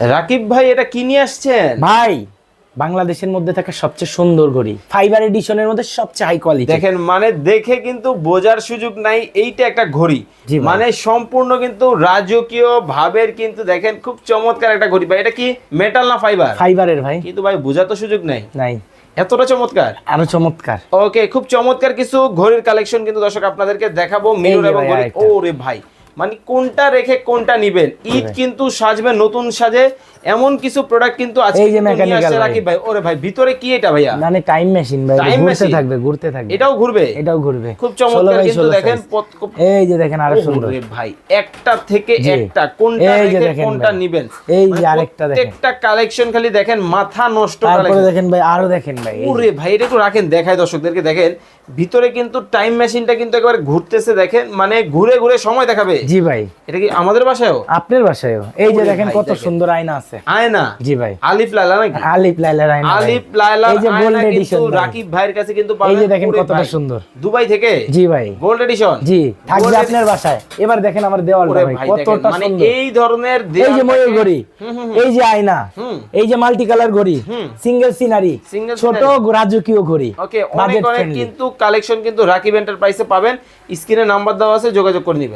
রাকিব ভাই এটা কি নিয়ে আসছেন ভাই বাংলাদেশের মধ্যে থাকা সবচেয়ে সুন্দর ঘড়ি, ফাইবার এডিশনের মধ্যে সবচেয়ে হাই কোয়ালিটি। দেখেন মানে দেখে কিন্তু বোঝার সুযোগ নাই এইটা একটা ঘড়ি, জি ভাই। মানে সম্পূর্ণ কিন্তু রাজকীয় ভাবের, কিন্তু দেখেন খুব চমৎকার একটা ঘড়ি ভাই। এটা কি মেটাল না ফাইবার? ফাইবারের ভাই। কিন্তু ভাই বোঝার তো সুযোগ নাই, নাই, এতটা চমৎকার। আরো চমৎকার। ওকে, খুব চমৎকার কিছু ঘড়ির কালেকশন কিন্তু দর্শক আপনাদেরকে দেখাবো, মিরর যে এবং ভাই ঘড়ি। আরেকটা। ওরে ভাই, মানে কোনটা রেখে কোনটা নিবেন। ঈদ ভাই। কিন্তু সাজবে নতুন সাজে, এমন কিছু প্রোডাক্ট কিন্তু আজকে এই যে কিন্তু নিয়ে mechanical আসছে ভাই। রাকিব ভাই। ওরে ভাই, ভিতরে কি এটা ভাইয়া? মানে টাইম মেশিন ভাই, Time ঘুরতে machine? থাকবে ঘুরতে থাকবে। এটাও ঘুরবে? এটাও ঘুরবে। খুব চমৎকার কিন্তু দেখেন। এই যে দেখেন আরো সুন্দর। ওরে ভাই, একটা থেকে জি। একটা, কোনটা এই যে রেখে দেখেন কোনটা ভাই। নিবেন। এই যে মানে আরেকটা দেখেন। প্রত্যেকটা কালেকশন খালি দেখেন মাথা নষ্ট তারপরে কালেকশন। দেখেন ভাই, আরো দেখেন ভাই। এই যে। ওরে ভাই, এটা একটু রাখেন, দেখায় দর্শকদেরকে। দেখেন ভিতরে কিন্তু টাইম মেশিনটা কিন্তু একবার ঘুরতেছে, দেখেন মানে ঘুরে ঘুরে সময় দেখাবে। জি ভাই। এটা কি আমাদের বাসায়ও? আপনার বাসায়ও এই যে ওরে দেখেন ভাই, কত দেখেন। সুন্দর আয়না আছে। আয়না? জি ভাই। আলিফ লায়লা নাকি? আলিফ লাইলার আয়না ভাই। আলিফ লায়লা এই যে গোল্ড আয়না কিন্তু এডিশন রাকিব ভাইয়ের কাছে কিন্তু এই পাবেন। যে দেখেন ওরে কতটা ভাই, সুন্দর। দুবাই থেকে? জি ভাই। Gold addition? জি, থাকবে Gold আপনার বাসায়। এবার দেখেন আমার দেওয়ালটা ওরে ভাই ভাই, দেখেন কতটা মানে সুন্দর। এই ধরনের এই যে ময়ূর ঘড়ি, এই যে আয়না, হুম। এই যে মাল্টি কালার ঘড়ি, সিঙ্গেল সিনারি, Single ছোট রাজকীয় ঘড়ি। ওকে, অনেক বাজেট অনেক ফ্রেন্ডলি। কিন্তু কালেকশন কিন্তু রাকিব এন্টারপ্রাইজে পাবেন। স্ক্রিনে নাম্বার দেওয়া আছে, যোগাযোগ করে নিবেন।